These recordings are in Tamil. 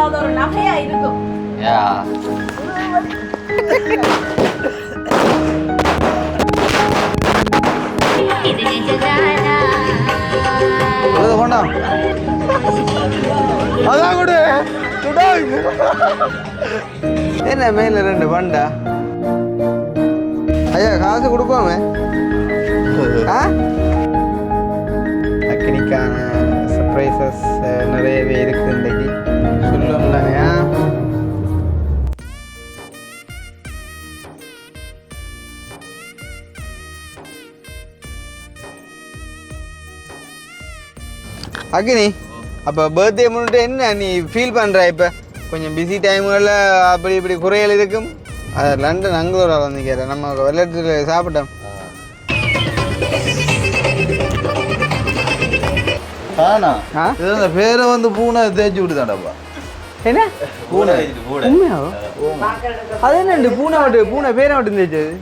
ஏதாவது ஒரு நகையா இருக்கும். அதான் கூட என்ன மேல 2 பண்டா ஐயா காசு கொடுப்போமே. அக்கினிக்கான சர்ப்ரைசஸ் நிறையவே இருக்கு இன்றைக்கு சொல்லலையா. அக்கினி அப்போ பர்த்டே முன்னிட்டு என்ன நீ ஃபீல் பண்ணுற? இப்போ கொஞ்சம் பிஸி டைம்களில் அப்படி இப்படி குறைகள் இருக்கும். அது லண்டன் அங்களூர் வந்து கேட்டேன் நம்ம வெள்ளத்தில் சாப்பிட்டோம். இது அந்த பேரை வந்து பூனை தேய்ச்சி விட்டுதான்டாப்பா. என்ன பூனை? உண்மையாவோ? அது என்ன பூனை மட்டும் பூனை பேரை மட்டும் தேய்ச்சது?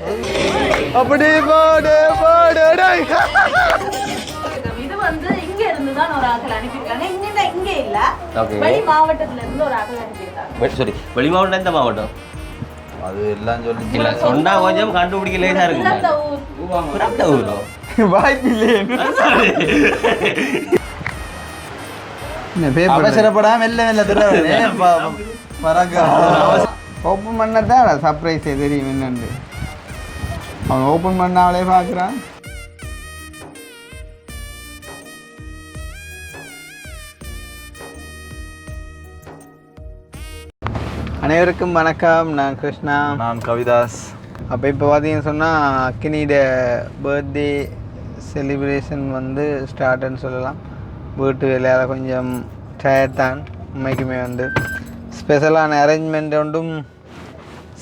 அப்படி போடு போடு. இது வந்து இங்க இருந்து தான் ஒரு ஆட்கள் அனுப்பியிருக்காங்க. இங்க இல்ல, வெளி மாவட்டத்துல இருந்து ஒரு ஆட்கள் அனுப்பியிருக்காங்க. சரி, வெளி மாவட்டம் எந்த மாவட்டம்? அது எல்லாம் சொல்லி சொன்னா கொஞ்சம் கண்டுபிடிக்க லேசா இருக்கு. வாய்ப்பு இல்லையே. அவசரப்படாம மெல்ல ஓப்பன் பண்ணதான் சர்ப்ரைஸ் தெரியும் என்னண்டு. அவன் ஓப்பன் பண்ணாவளே பார்க்குறான். அனைவருக்கும் வணக்கம். நான் கிருஷ்ணா. நான் கவிதாஸ். அப்போ இப்போ பார்த்தீங்கன்னு சொன்னால் அக்கினியோட பர்த்டே செலிப்ரேஷன் வந்து ஸ்டார்ட்னு சொல்லலாம். வீட்டு வேலையால் கொஞ்சம் டயர்ட் தான். உண்மைக்குமே வந்து ஸ்பெஷலான அரேஞ்ச்மெண்ட் ஒன்றும்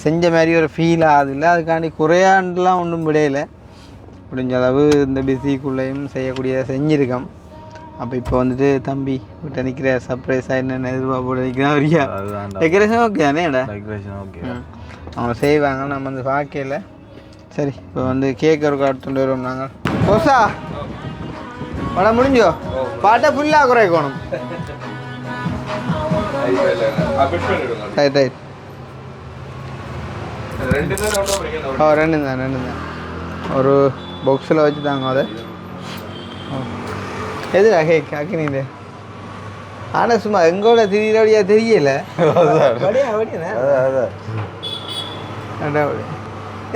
செஞ்ச மாதிரி ஒரு ஃபீல் ஆகுதில்லை. அதுக்காண்டி குறையாண்டுலாம் ஒன்றும் விடையில முடிஞ்ச அளவு இந்த பிஸிக்குள்ளேயும் செய்யக்கூடிய செஞ்சுருக்கோம். அப்போ இப்போ வந்துட்டு தம்பி விட்டு நிற்கிற சர்ப்ரைஸாக என்னென்ன எதிர்பார்ப்போட நிற்கிறான் வரியா. டெக்கரேஷன் ஓகே தானேடா? Decoration okay. அவங்க செய்வாங்க, நம்ம வந்து பார்க்கல. சரி, இப்போ வந்து கேக் ஒரு காட்டுட்டு வருவோம் நாங்கள். கோசா வட முடிஞ்சோ? பாட்டை ஃபுல்லாக குறைக்கணும். Right right. ரெண்டு தான் ஒரு பாக்ஸில் வச்சு தாங்க அதை. எதுடா கேக் அக்கினிது? ஆனால் சும்மா எங்கோட திடீரடியா தெரியல.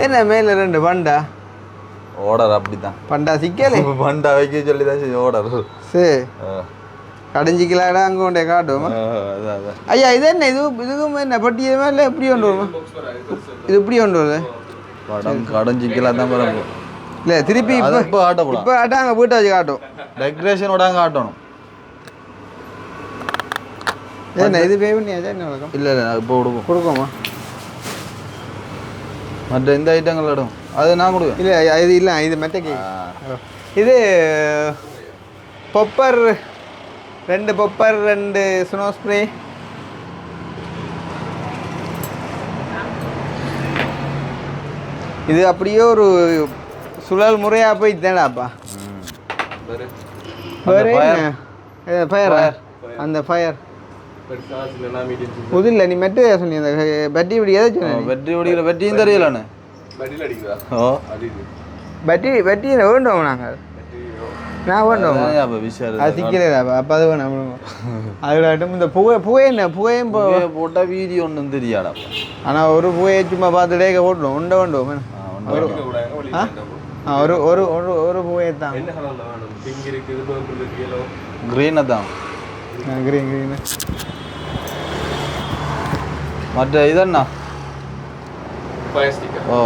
என்ன மேல 2 பண்டா ஆர்டர் அப்படிதான். பண்டா சிக்கலே பண்டா வைக்க சொல்லி தான் ஆர்டர். சரி, கடைஞ்சிக்கலாடா அங்கே கொண்டே காட்டும். ஐயா இது என்ன இதுக்கும் என்ன பட்டியமா இல்லை எப்படி கொண்டு வருமா? இது இப்படி கொண்டு வருது படம் கடைஞ்சிக்கலாம் தான் வரும். இல்லை திருப்பி இப்போ ஆட்டப்படும். இப்போ ஆட்டா அங்கே வீட்டை வச்சு காட்டும். டெக்கரேஷனோட அங்கே காட்டணும். என்ன இது பே பண்ணியாச்சா என்ன வழக்கம்? இல்லை இப்போ கொடுக்கோமா? மற்ற இந்த ஐட்டங்கள் இடம் அது நான் கொடுவேன். இல்லை இது இல்லை, இது மெத்த கேக். இது பொப்பர் 2 பொப்பர் 2 ஸ்னோ ஸ்ப்ரே. இது அப்படியே ஒரு சுழல் முறையாக போய் தேடாப்பா. ஃபயர் அந்த ஃபயர் புதில்ல நீ மெட்டு சொன்னி அந்த பேட்டரி இப்படி எதை சொன்ன? பேட்டரி ஓடிக்கிற பேட்டரியும் தெரியலானே. பேட்டரி வேண்டோம் நாங்கள். நான் வேண்டோம் அது சிக்கலாப்பா. அப்போ அது வேணும். அதுலாட்டும் இந்த புகையும் போட்டால் வீதி ஒன்றும் தெரியாடாப்பா. ஆனால் ஒரு புகையை சும்மா பார்த்துட்டே போட்டோம். உண்டை வேண்டோம். ஒரு ஒரு ஒரு ஒரு புகையை தான். க்ரீனை தான். க்ரீன் மற்ற இதண்ணா ஓ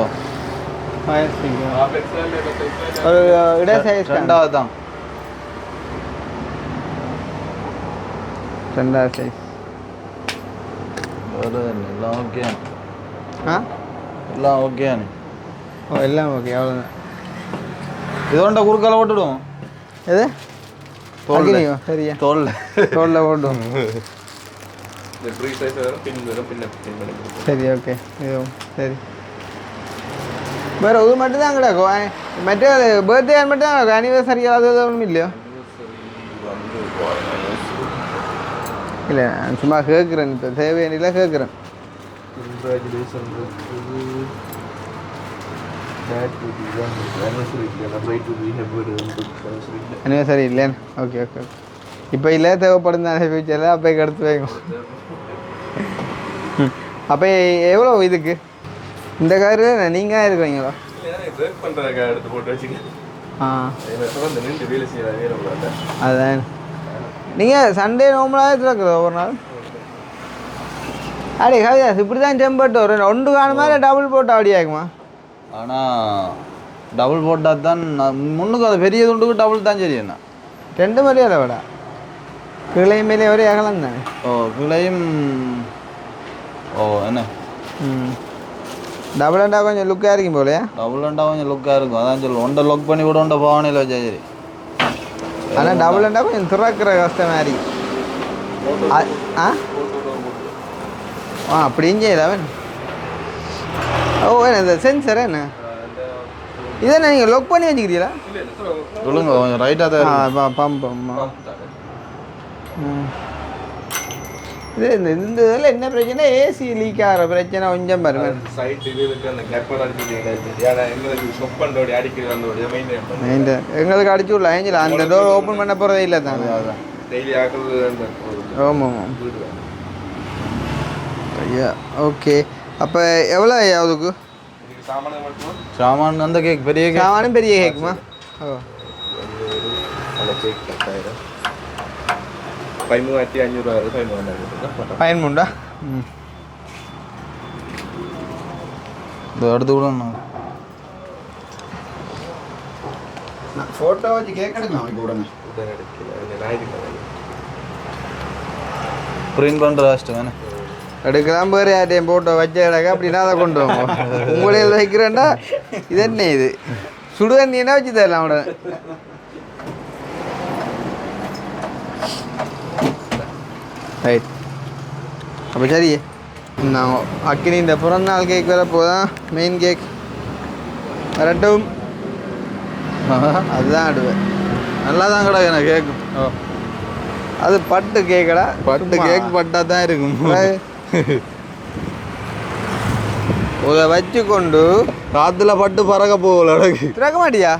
ஒரு இட சைஸ் 2வது தான். 2வது சைஸ். எல்லாம் ஓகே. எல்லாம் ஓகே. எல்லாம் ஓகே. அவ்வளோதான். இதோண்ட குறுக்கால ஓட்டுடுவோம். எது தோல்ல சரியா? தோல்ல ஓட்டுவோம். சரி ஓகே. சரி வேறு இது மட்டும்தான் கிடக்கும். மற்ற பர்த்டே மட்டும் தான் அனிவர்சரி அது ஒன்றும் இல்லையோ? இல்லை நான் சும்மா கேட்குறேன், இப்போ தேவையில்லை கேட்குறேன். அனிவர்சரி இல்லைன்னு. Okay okay okay. இப்போ இல்லை, தேவைப்படும் தானே ஃபியூச்சரில், அப்போ எடுத்து வைங்க. அப்போ எவ்வளோ இதுக்கு இந்த காரு நீங்கள் இருக்கிறீங்களா? அதான் நீங்கள் சண்டே நோம்பலாக திறக்குதோ ஒரு நாள்? அடே கவிதாஸ் இப்படி தான் டெம்பர்ட் வரும். ஒன்று காணுமா இல்லை டபுள் போட்டு அப்படி ஆகுமா? ஆனால் டபுள் போட்டால் தான் முன்னுக்கு அது பெரிய துண்டுக்கு டபுள் தான் சரி. என்ன 2 மாதிரியால விட கிளையும் மேலே ஒரே அகலம் தானே. ஓ கிளையும். ஓ என்ன டபுள் அண்டா கொஞ்சம் லுக்காக இருக்கும் போலையா? டபுள் அண்டா கொஞ்சம் லுக்காக இருக்கும். அதான் சொல்லுவோம், ஒன்றை லொக் பண்ணி கூட ஒன்றை பவானியில் வச்சா சரி. ஆனால் டபுள் அண்டா கொஞ்சம் திறக்கிற கஷ்டமாக இருக்கு. அப்படியும் செய்யலாம். ஓ என்ன இந்த சென்சர் என்ன இதை நீங்கள் லொக் பண்ணி வச்சுக்கிறீங்களா? சொல்லுங்க கொஞ்சம் ரைட்டாக தான் பம்ப். இது இந்த இதில் என்ன பிரச்சனை? ஏசி லீக் ஆகிற பிரச்சனை கொஞ்சம் பாருங்க. எங்களுக்கு அடிச்சு விடல ஏஞ்சல், அந்த டோர் ஓப்பன் பண்ண போகிறதே இல்லை தானே. ஆமாம் ஆமாம் ஐயா. ஓகே, அப்போ எவ்வளோ ஐயா அதுக்கு சாமான்? அந்த கேக் பெரிய கேக், சாமானும் பெரிய கேக்குமா? ஓ 13,500 13,000 இது அடுத்து கூட ஃபோட்டோ வச்சு கேக் எடுக்கலாம். இப்போ உடனே பிரிண்ட் பண்ணுற கஷ்டம் வேணே எடுக்கலாம். பேர் யார்ட்டையும் போட்டோ வச்ச இடக்க அப்படின்னா அதை கொண்டு வாங்க. உங்களையில் வைக்கிறேன்டா. இது என்ன இது சுடுதண்ணின்னா வச்சு தரலாம் உடனே. ரைட், அப்போ சரி. நான் அக்கினி இந்த பிறந்தநாள் கேக் வர போதான் மெயின் கேக் வரட்டும். அதுதான் ஆடுவேன். நல்லா தான் கிடக்கு எனக்கு கேக்கு. ஓ அது பட்டு கேக்கடா. பட்டு கேக் பட்டாக தான் இருக்கும். அதை வச்சு கொண்டு காற்றுல பட்டு பறக்க போகல அடகு திறக்க மாட்டியா?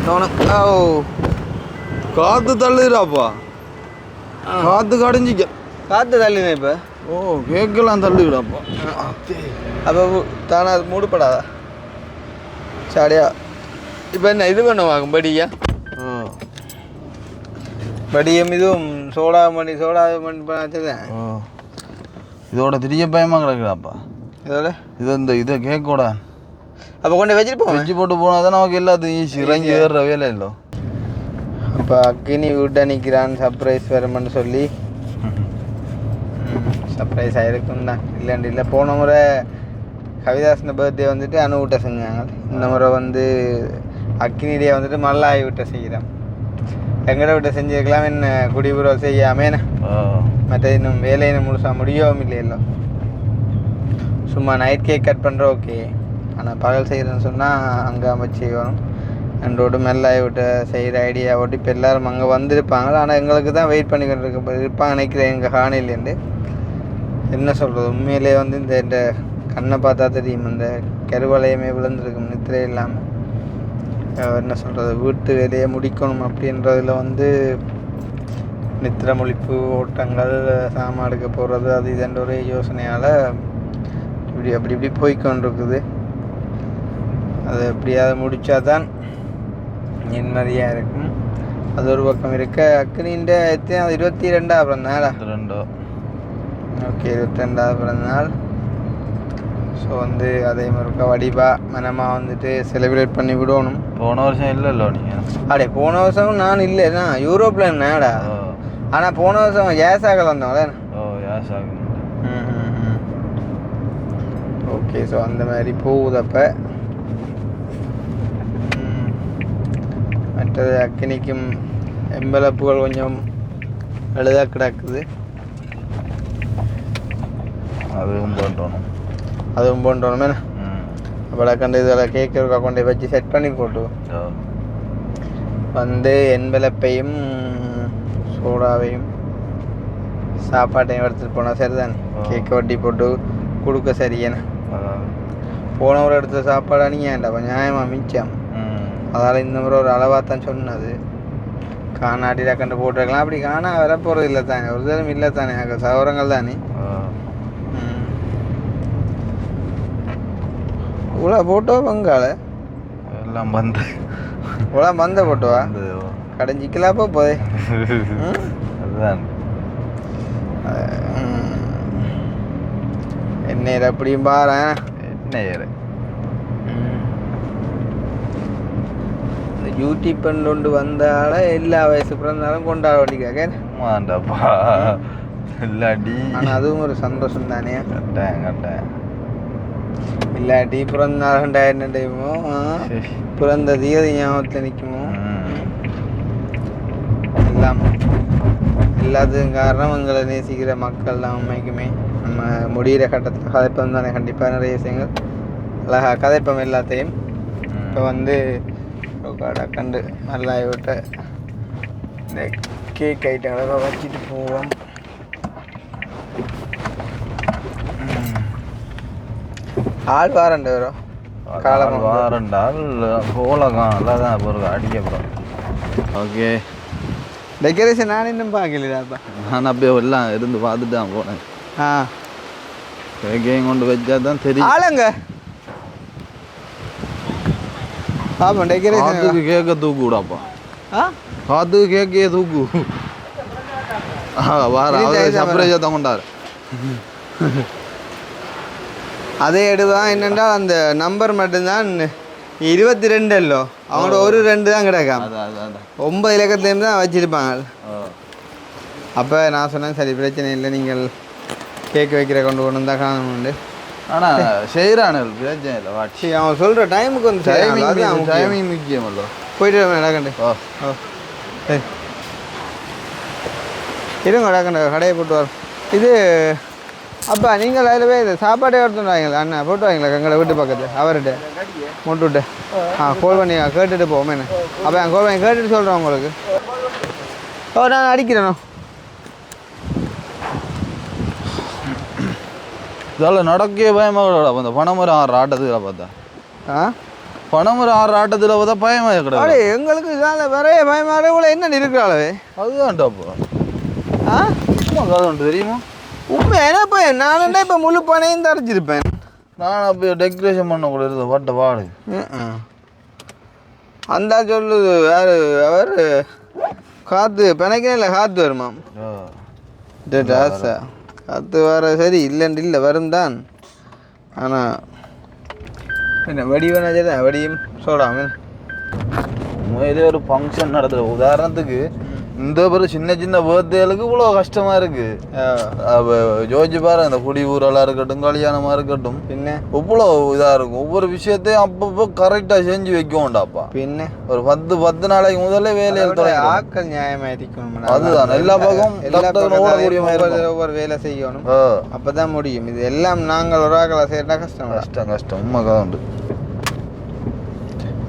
ஓ காற்று தள்ளுறாப்பா. காற்று கடைஞ்சிக்க காற்று தள்ளினேன் இப்போ. ஓ கேக்கெல்லாம் தள்ளுகிறாப்பா. அப்போ தானே அது மூடுப்படாதா? சாடியா இப்போ என்ன இது பண்ணுவாங்க படியா? படியும் இதுவும் சோடா பண்ணி வச்சுதான். இதோட திரிய பயமாக கிடக்குறாப்பா. இதோட இதை கேக்கோட அப்போ கொண்டு வச்சுட்டு போவோம். வச்சு போட்டு போனால் தான் நமக்கு எல்லாத்தையும் ஈஸி இறங்கி ஏறுற வேலை இல்லை. அப்போ அக்கினி வீட்டை நிற்கிறான் சர்ப்ரைஸ் வரும்னு சொல்லி சர்ப்ரைஸ் ஆகிருக்கும் தான். இல்லைன்னு இல்லை, போன முறை கவிதாசன பர்த்டே வந்துட்டு அணு வீட்டை செஞ்சாங்க. இந்த முறை வந்து அக்கினிடே வந்துட்டு மல்லாய் வீட்டை செய்கிறோம். எங்கட வீட்டை செஞ்சுருக்கலாம், என்ன குடிபுற செய்யாமேண்ணே. மற்ற இன்னும் வேலையை முழுசாக முடியவும் இல்லையല്ലോ. சும்மா நைட் கேக் கட் பண்ணுற ஓகே, ஆனால் பகல் செய்கிறேன்னு சொன்னால் அங்கே வச்சு செய்யணும். ரெண்டோடு மெல்லாய் விட்டு செய்கிற ஐடியா ஓட்டி இப்போ எல்லோரும் அங்கே வந்திருப்பாங்க. ஆனால் எங்களுக்கு தான் வெயிட் பண்ணி கொண்டு இருப்பாங்க நினைக்கிறேன். எங்கள் ஹானிலேருந்து என்ன சொல்கிறது, உண்மையிலே வந்து இந்த கண்ணை பார்த்தா தெரியும், இந்த கருவளையமே விழுந்துருக்கும் நித்திரை இல்லாமல். என்ன சொல்கிறது, வீட்டு வேலையை முடிக்கணும் அப்படின்றதில் வந்து நித்திரை முழிப்பு ஓட்டங்கள் சாமான் எடுக்க போகிறது அது இதுன்ற ஒரே யோசனையால் இப்படி போய்கொண்டிருக்குது. அது எப்படியாவது முடித்தா தான் நிம்மதியாக இருக்கும். அது ஒரு பக்கம் இருக்க. அக்னின்ற எத்தனை 22 பிறந்தநாளா? 22. ஓகே 22 பிறந்தநாள். ஸோ வந்து அதே மாதிரி வடிவாக மனமாக வந்துட்டு செலிப்ரேட் பண்ணி விடணும். போன வருஷம் இல்லைல்ல நீங்கள்? அடே போன வருஷம் நான் இல்லைண்ணா, யூரோப்பில் என்னடா. ஆனால் போன வருஷம் ஏசாகல் வந்தோம்ல. ஓ ஏசாக. ஓகே, ஸோ அந்த மாதிரி போகுதப்போ. மற்றது அக்கினிக்கும் எம்பலப்புகள் கொஞ்சம் எழுத கிடக்குது. அதுவும் போன்றோமே. அப்போ கண்டு இதில் கேக் இருக்கா கொண்டு வச்சு செட் பண்ணி போட்டு வந்து என்பலப்பையும் சோடாவையும் சாப்பாட்டையும் எடுத்துகிட்டு போனால் சரிதானே. கேக்கை வட்டி போட்டு கொடுக்க சரியானே. போன ஒரு இடத்துல சாப்பாடு அணியாண்டா கொஞ்சம் நியாயமாக மிச்சம். அதால் இந்த முறை ஒரு அளவாக தான் சொன்னது. காணாட்டியில் கண்டு போட்டிருக்கலாம். அப்படி காணா வர போகிறது இல்லை தானே, ஒரு தரம் இல்லை தானே, சவரங்கள் தானே. இவ்வளோ போட்டோ பங்காள எல்லாம் வந்து இவ்வளோ வந்த போட்டோவா கடைஞ்சிக்கலாப்போ போதே. அதுதான் என்ன அப்படியும் பாரு. என்ன ஏறு இந்த யூடியூப் கொண்டு வந்தால எல்லா வயசு பிறந்தாலும் கொண்டாட வேண்டிக்காக ஆமாண்டாப்பா இல்லாட்டி. ஆனால் அதுவும் ஒரு சந்தோஷம் தானே. கட்டேன் கட்டேன். இல்லாட்டி பிறந்தாலும் 2000 டைமோ பிறந்த தீயதி ஞாபகத்தில் நிற்குமோ. எல்லாம் எல்லாத்துக்கும் காரணம் எங்களை நேசிக்கிற மக்கள் தான். உண்மைக்குமே நம்ம முடிகிற கட்டத்தில் கதைப்பம் தானே. கண்டிப்பாக நிறைய விஷயங்கள் அழகாக கதைப்பம் எல்லாத்தையும். இப்போ வந்து கண்டு நல்லா விட்ட இந்த கேக் ஐட்டங்களை வச்சுட்டு போவோம். ஆள் வாரண்டு வரும் காலம் வாரண்டால் போலகம் நல்லாதான் ஒரு அடிக்கப்புறம். ஓகே டெக்கரேஷன் நான் இன்னும் பார்க்கலையாப்பா. நான் அப்படியே எல்லாம் இருந்து பார்த்துட்டு தான் போனேன். கேக்கையும் கொண்டு வச்சா தான் தெரியும். ஆளுங்க ஆமாம் டெக்கரேஷன் கேக்க தூக்கு விடாப்பா. காத்துக்கு கேக்கையே தூக்கு. வார சர்ப்ரைஸாக தான் கொண்டாரு. அதே எடுவான். என்னென்றால் அந்த நம்பர் மட்டும்தான் 22 இல்லோ, அவங்களோட ஒரு 2 தான் கிடக்காம 9 இலக்கத்துலேருந்து தான் வச்சுருப்பாங்க. அப்போ நான் சொன்னேன் சரி பிரச்சனை இல்லை, நீங்கள் கேக் வைக்கிற கொண்டு தான் காணணுண்டு. ஆனால் செய்கிறானு பிரச்சனை இல்லை. வாட்சி அவன் சொல்கிற டைமுக்கு வந்து டைமிங் முக்கியம் இல்லை. போயிட்டு நடக்கண்டு. சரி இருங்க நடக்கண்டு கடையை போட்டு வரோம். இது அப்பா நீங்கள் அதில் போய் இது சாப்பாடே எடுத்துட்டு வாங்களா அண்ணா போட்டு வாங்களா எங்களை வீட்டு பக்கத்தில் அவர்கிட்ட முட்டுவிட்டு கோல் பண்ணி கேட்டுட்டு போவோம். என்ன அப்போ என் கோல் பண்ணி கேட்டுட்டு சொல்கிறேன் உங்களுக்கு. நான் அடிக்கிறேனோ இதெல்லாம் நடக்கவே பயமாக அந்த பணமரம் 6 ஆட்டத்தில் பார்த்தா பணமரம் 6 ஆட்டத்தில் பார்த்தா பயமாக கிடையாது. எங்களுக்கு இதால் வேற பயமாக இவ்வளோ என்ன இருக்கிறாளவே அதுதான்டாப்பா. கதை உண்டு தெரியுமா? உண்மை என்ன இப்போ நானண்டா இப்போ முழு பனையும் தரைச்சிருப்பேன். நான் அப்போ டெக்கரேஷன் பண்ண கூட இருந்த பட்ட பாடு அந்த சொல்லுது வேறு அவர் காற்று பிணைக்கே இல்லை காற்று வருமாம். ஆசா காற்று வர சரி இல்லைன்னு இல்லை வரும் தான். ஆனால் என்ன வெடி வேணா தான் வெடியும் சொல்கிறாங்க. உண்மையிலே ஒரு ஃபங்க்ஷன் நடத்துகிற உதாரணத்துக்கு இந்த பேர் சின்ன சின்ன பர்த்டேகளுக்கு இவ்வளோ கஷ்டமாக இருக்குது. ஜோதிச்சு பாரு இந்த குடி ஊரெல்லாம் இருக்கட்டும் கல்யாணமாக இருக்கட்டும் பின்ன இவ்வளோ இதாக இருக்கும். ஒவ்வொரு விஷயத்தையும் அப்பப்போ கரெக்டாக செஞ்சு வைக்கோண்டாப்பா. பின்ன ஒரு 10 நாளைக்கு முதல்ல வேலையில் ஆக்கள் நியாயமாக இருக்கணும். அதுதான் எல்லா பக்கம் ஒவ்வொரு வேலை செய்யணும். அப்போ தான் முடியும். இது எல்லாம் நாங்கள் ஒரு ஆக்களை செய்யறா கஷ்டம் உண்மை கதை உண்டு.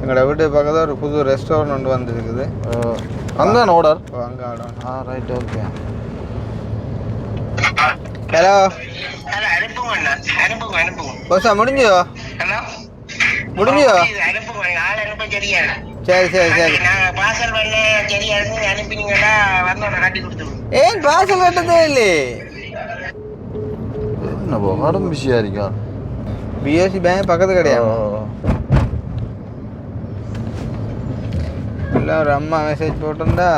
எங்களோட வீட்டு பக்கத்தில் ஒரு புது ரெஸ்டாரண்ட் ஒன்று வந்துருக்குது. அங்கே ஆர்டர் அங்கே ஆர்டர். Right okay. ஹலோ பஸ்ஸா முடிஞ்சோ முடிஞ்சோ? சரி சரி சரி. ஏன் பார்சல் கட்டதே இல்லை? என்னப்பா கடும் பிஸியாக இருக்கா? பிஎஸ்சி பேங்க் பக்கத்து கிடையாது. இல்லை ஒரு அம்மா மெசேஜ் போட்டிருந்தா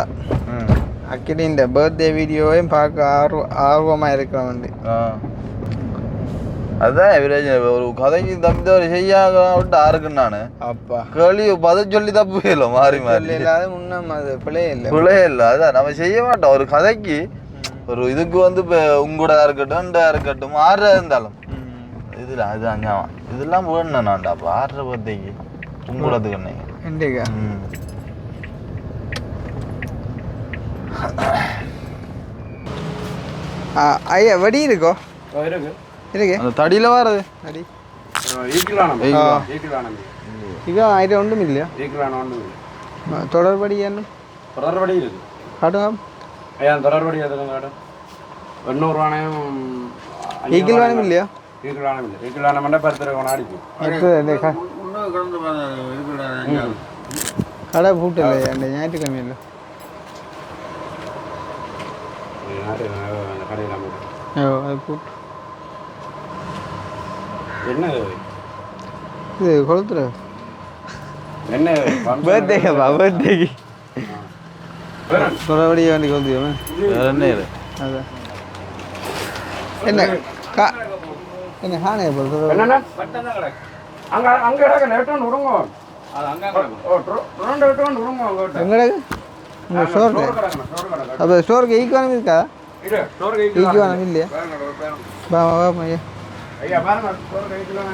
அக்கிட்ட இந்த பர்த்டே வீடியோவையும் பார்க்க ஆர்வமாக இருக்கிறேன் வந்து. அதுதான் வில்லேஜ் ஒரு கதைக்கு தம்பி தவறு செய்யாக விட்டு ஆறுக்குன்னு நான் அப்பா கேள்வி பதில் சொல்லி தப்பு இல்லை மாறி மாறி இல்லாத முன்னம் அது பிள்ளையே இல்லை. அதான் நம்ம செய்ய மாட்டோம். ஒரு கதைக்கு ஒரு இதுக்கு வந்து இப்போ உங்களோட இருக்கட்டும் 6 இருந்தாலும் இதில் அதுதான் ஞாபகம் இதெல்லாம் வேணும் நான்டாப்பா 6 பர்த்டேக்கு உங்களதுக்கு என்னங்க இன்றைக்கா ஐயா வடி இருக்கோ இருக்கு அந்த தடியில் வர்றது அடி ಈಗ ಐಟಮ್ ಉಂಟು ಮಿಲ್ಲ தொடர்படி என்ன தொடர்படி இருக்கு காட்டுங்க ஐயா தொடர்படி எதுவும் காட்டும் 800 நாணயம் ஈக்கிள் வேணும் இல்லையா ஈக்கிள் நாணயம் இல்லை ஈக்கிள் நாணயம் பண்ணால் 10 ரூபா அடிக்கும் கடை பூட்டு இல்லை அந்த ஞாயிற்றுக்கிழமை இல்லை கடையில் அது பூட்டு என்ன இது கொளுத்துற என்ன பர்த்டேப்பா பர்த்டேக்கு தொடர்படி வண்டி கொளுத்துவோமே வேற என்ன இது அதான் என்ன என்ன காணே போகிறது என்னண்ணா அங்கே அங்கே கிடக்க லேட்டாக விடுங்க ரெண்டு விட்டு விடுங்க எங்கடக்கு உங்கள் ஸ்டோருக்கு அப்போ ஸ்டோருக்கு ஈக்குவானம் இருக்கா ஈக்குவானம் இல்லையா வா வா ஐயா ஐயா பாருங்க ஸ்டோருக்கு ஈக்குவலாக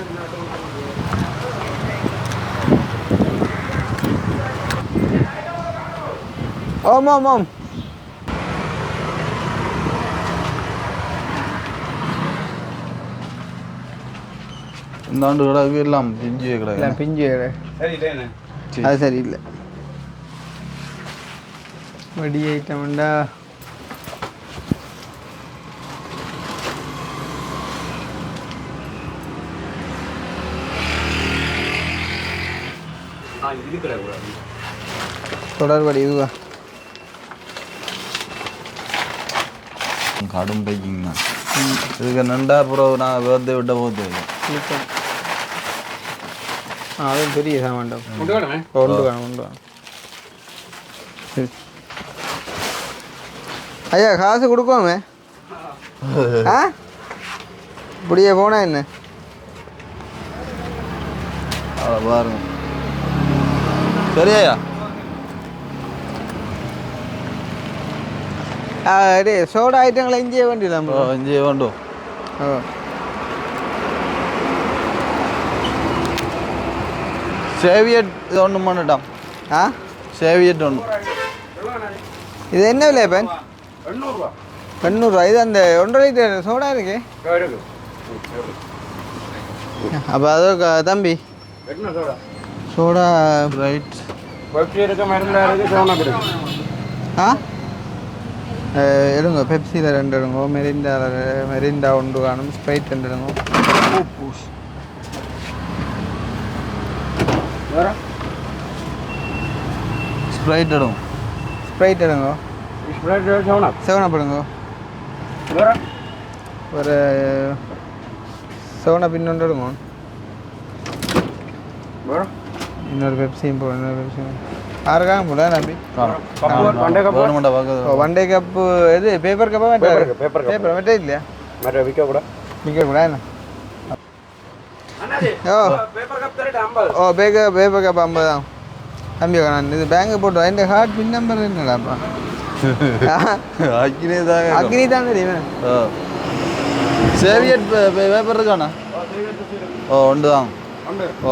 ஓம் ஓம் ஓம் இந்த ஆண்டு கிடக்கு எல்லாம் பிஞ்சு இல்லை கிடக்கு பிஞ்சு சரி அது சரியில்லை வடி ஐட்டம்டா தொடர்படி இதுவா கடும் பைக்கிங் தான் இதுக்கு நண்டா அப்புறம் நான் வேர்த்து விட்ட போது அதுவும் பெரிய சாமான்டா கொண்டு வேணுமே கொண்டு வேணும் சரி ஐயா காசு கொடுக்கோமே ஆ இப்படியே போனா என்ன அதை பாருங்க சரியா டே சோடா ஐட்டங்களை இஞ்சிய வேண்டியலாம் இஞ்சி வேண்டும் ஓ சேவியட் இது ஒன்று பண்ணிட்டான் ஆ சேவியட் ஒன்று இது என்ன விலை பேன் 800 800 இது அந்த 1.5 லிட்டர் சோடா இருக்கு இருக்கு அப்போ அதோ தம்பி என்ன சோடா சோடா ரைட் பெப்சி இருக்கு மருந்தா இருக்கு சோனா இருக்கு ஆ எடுங்க பெப்சியில் 2 எடுங்க மெரிண்டா 1 காணும் ஸ்ப்ரைட் 2 எடுங்க வேற ஸ்ப்ரைட் இடும் ஸ்ப்ரைட் எடுங்க ஸ்ப்ரைட் சோனா 7 எடுங்க வேற ஒரு 7 இன்னொன்று எடுங்க வேற இன்னொரு பெப்சியும் போடும் இன்னொரு பெப்சியும் ஆறுக்காக போல நம்பி கவர்மெண்ட்டை பார்க்க ஒன் டே கப்பு இது பேப்பர் கப்பா பேப்பர் பேப்பர் மெட்டே இல்லையா மற்ற விற்க கூட விற்க கூட என்ன ஓ பேப்பர் கப் தரட்டு 50 ஓ பேப்பர் கப் 50 தான் தம்பி நான் இது பேங்க் போட்டு இந்த ஹார்ட் பின் நம்பர் என்னடாப்பா அக்னி தான் அக்னி தான் தெரியுமே சேவியட் பேப்பர் இருக்காண்ணா ஓ ஒன்று தான் ஓ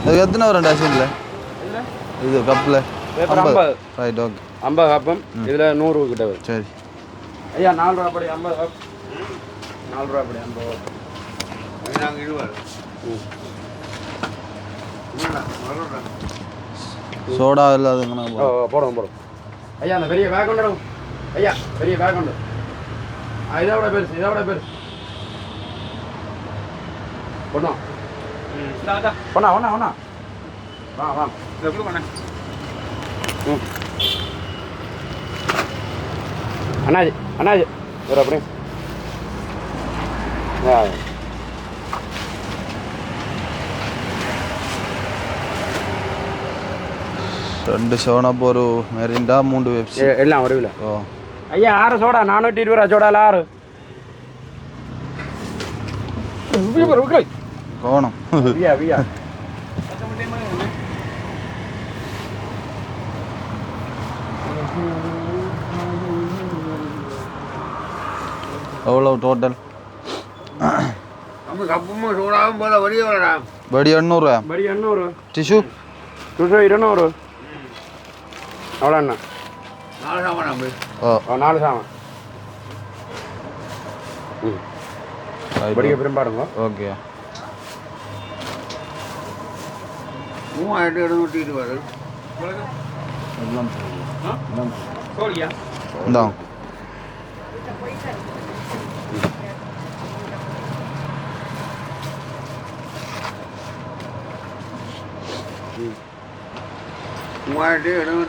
அதுக்கு எத்தனை வரும் டேஷனில் இது கப்பில் பேப்பர் 50 ரைட் ஓகே 50 கப்பும் இதில் 100 கிட்ட வரும் சரி ஐயா 4 ரூபா படி 50 கப் 4 ரூபா படி 50 நாங்கள் 20 சோடா இல்லாதுங்கண்ணா போடுவோம் ஐயா அந்த பெரிய பேக் கொண்டு ஐயா பெரிய பேக் கொண்டு இதை விட பெருசு பொண்ணோம் ஒண்ணா வா அண்ணாஜி ஒரு அப்படி ரெண்டு சோனாப்பு ஒரு மெரிண்டா 3 வெப்சி எல்லாம் ஒரு கிலோ ஓ ஐயா 6 சோடா 420 ரூபா சோடால 6 கோணம் வியா எவ்வளோ டோட்டல் படி 800 படி 800 டிஷ்யூ 200 அவ்வளோ அண்ணா ஓ 4 சாமான் படிக்க பெரும்பாடுங்க ஓகே 3720. Sorry. இந்தாங்க.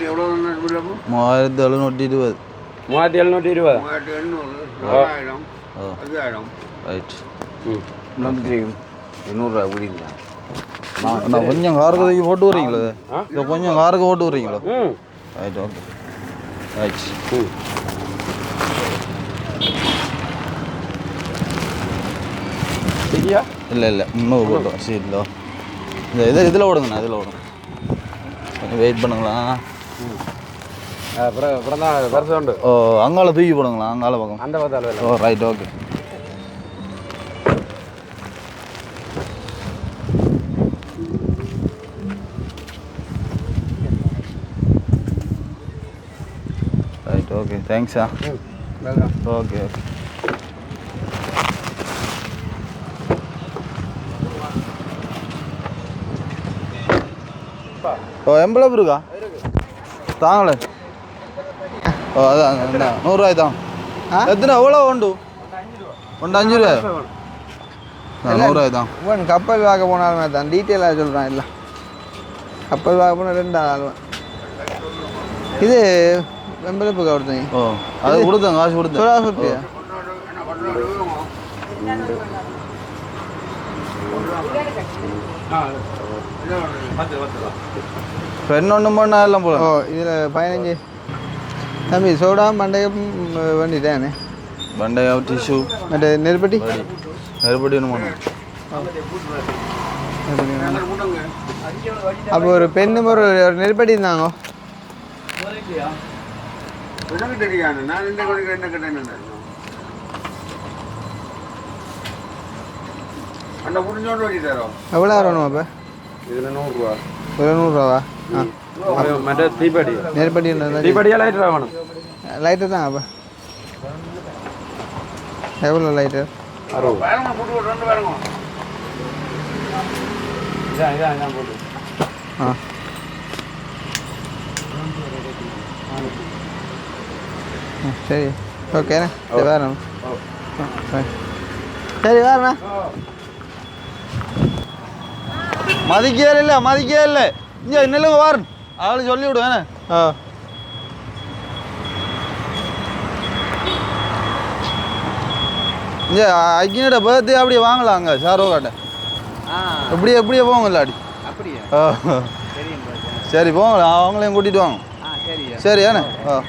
எவ்வளோ 3720. 3720. 4000. ஓ 5000. ரைட். தெரியும் 200 குடிங்களா? அண்ணா கொஞ்சம் காருக்கு போட்டு வரீங்களோ இதை கொஞ்சம் காருக்கு போட்டு வரீங்களோ ரைட் ஓகே ரைட் சரியா? இல்லை இல்லை இன்னும் போட்டோம் சரி இல்லை இதில் ஓடுங்கண்ணா இதில் ஓடுங்க கொஞ்சம் வெயிட் பண்ணுங்களா அப்புறம் தான் வருஷம் உண்டு. ஓ அங்கால தூக்கி போடுங்களா அங்கால பக்கம் அந்த பார்த்தாலும் oh right okay right okay தேங்க்ஸா ஓகே ஓகே ஓ எம்பளப்பு இருக்கா தாங்களே ஓ அதான் 100 தான் எத்தனை எவ்வளோ உண்டு 5 ரூபா 100 தான் இவன் கப்பல் வாங்க போனாலுமே தான் டீட்டெயிலாக சொல்கிறான் இல்லை கப்பல் வாங்க போனால் 2 ஆளுவன் இது வெம்பலப்புக்கு கொடுத்தீங்க ஓ அது கொடுத்தேன் காசு கொடுத்தேன் சோழா சுற்றியா பெண் ஒன்று பண்ணா எல்லாம் போல ஓ இதில் 15 தம்பி சோடா மண்டையம் வேண்டிட்டானே பண்டையா டிஷ்யூ மற்ற நெருப்பட்டி நெருப்படி ஒன்று பண்ணும் அப்போ ஒரு பெண்ணு ஒரு நெருப்பட்டி இருந்தாங்க எனக்கு தெரியாது. நான் இந்த கோழிக்கு என்ன கேட்டேன் அந்த முடிஞ்சோண்டு ஓடிட்டாரோ. எவ்வளோ வரணும் அப்போ இதில் 100 ரூபா. ஒரு 100 ரூபாவா மற்ற தீப்படி நெருப்பட்டி தீப்படியா லைட்டரா வேணும்? லைட்டர் தான் அப்போ எவ்வளோ லைட்டர் 60. வேறங்க போட்டு 2 வேறங்க. இதான் போட்டு. ஆ சரி ஓகேண்ணா சரி வரணும் சரி வரண்ணா மதிக்கே இல்லை இங்கே நில்லுங்க வாரன் ஆள் சொல்லி விடுவேண்ணே ஆ இங்கே அக்கினோட பர்த்டே அப்படியே வாங்கலாங்க சாரோ காட்ட எப்படியே போங்கல்ல அடி அப்படியா ஆ சரி போங்களா அவங்களையும் கூட்டிகிட்டு வாங்க சரி ஏண்ணே ஆ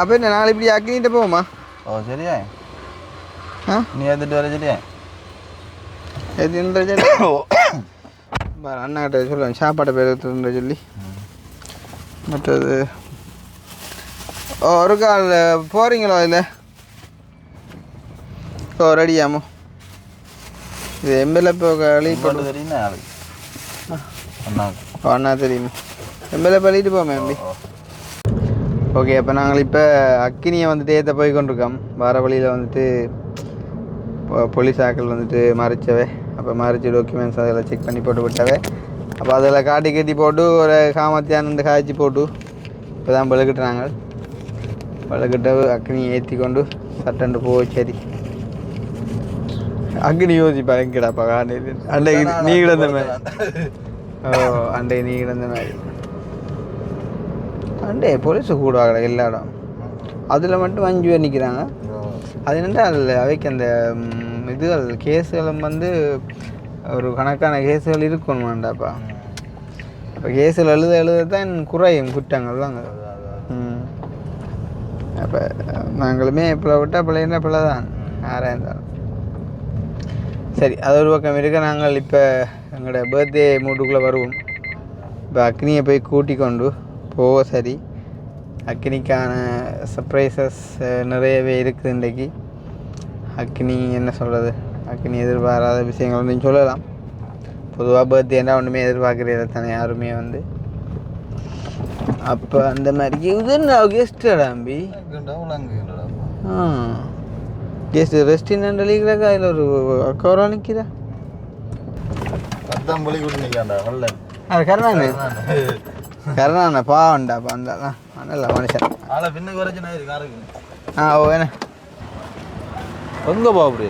அப்போ என்ன நாளை இப்படி அக்கினிட்ட போவோமா ஓ சரியா ஆ நீ எடுத்துட்டு வர சரியா எதுன்ற சொல்லி அண்ணாக்கிட்ட சொல்லுவேன் சாப்பாட்டை பேர் எடுத்துன்ற சொல்லி மற்றது ஒரு கால் போகிறீங்களோ இல்லை ஓ ரெடியாமோ இது எம்பெல்ல இப்போ கழிப்பட்டு தெரியுமா ஆளு அண்ணா அண்ணா தெரியுமா எம்பெல்ல பள்ளிட்டு போமே எம்பி ஓகே அப்போ நாங்கள் இப்போ அக்கினியை வந்துட்டு ஏற்ற போய் கொண்டிருக்கோம் வர வழியில் வந்துட்டு போலீஸ் ஆக்கள் வந்துட்டு மறைச்சவே அப்போ மறைச்சி டாக்குமெண்ட்ஸ் அதெல்லாம் செக் பண்ணி போட்டு விட்டவே அப்போ அதில் காட்டி கட்டி போட்டு ஒரு காமத்தியானந்து காய்ச்சி போட்டு இப்போ தான் பழுக்கிட்டுறாங்க பழுக்கிட்ட அக்னியை ஏற்றி கொண்டு சட்டண்டு போ சரி அக்னி யோசிப்பா எங்கடாப்பா காலையில் அன்றைக்கு நீ கிடந்த மாதிரி ஓ அன்றைக்கு நீ கிடந்த மாதிரி அண்டே போலீஸு கூட ஆகலை எல்லா இடம் அதில் மட்டும் 5 பேர் நிற்கிறாங்க அது என்னென்னா அதில் அவைக்கு அந்த இதுகள் கேஸுகளும் வந்து ஒரு கணக்கான கேஸுகள் இருக்கணுமாண்டாப்பா அப்போ கேஸில் எழுத தான் குறையும் குற்றங்கள் வாங்க அப்போ நாங்களுமே இப்போ விட்டால் பிள்ளைன்னா பிள்ளை தான் யாராக இருந்தாலும் சரி அது ஒரு பக்கம் இருக்க நாங்கள் இப்போ எங்களோட பர்த்டே மூட்டுக்குள்ளே வருவோம் இப்போ அக்னியை போய் கூட்டி கொண்டு போக சரி அக்னிக்கான சர்ப்ரைசஸ் நிறையவே இருக்குது இன்றைக்கி அக்னி என்ன சொல்கிறது அக்னி எதிர்பாராத விஷயங்கள் வந்து சொல்லலாம் பொதுவாக பர்த்டேன்னா ஒன்றுமே எதிர்பார்க்குறது தானே யாருமே வந்து அப்போ அந்த மாதிரி இது கெஸ்டா தம்பி கெஸ்ட் ரெஸ்டாரண்ட் அழிக்கிறாக்கா அதில் ஒரு அக்கௌரா நிற்கிறா அதான் பலி கூட்டி நிற்காண்டா நல்ல அது கருணாண்ணா பாவண்டாப்பா அந்த நல்ல மனுஷன் ஆளை பின்னுக்கு வரைச்சுனா இது காருக்கு ஓ என்ன எங்கே போக அப்படி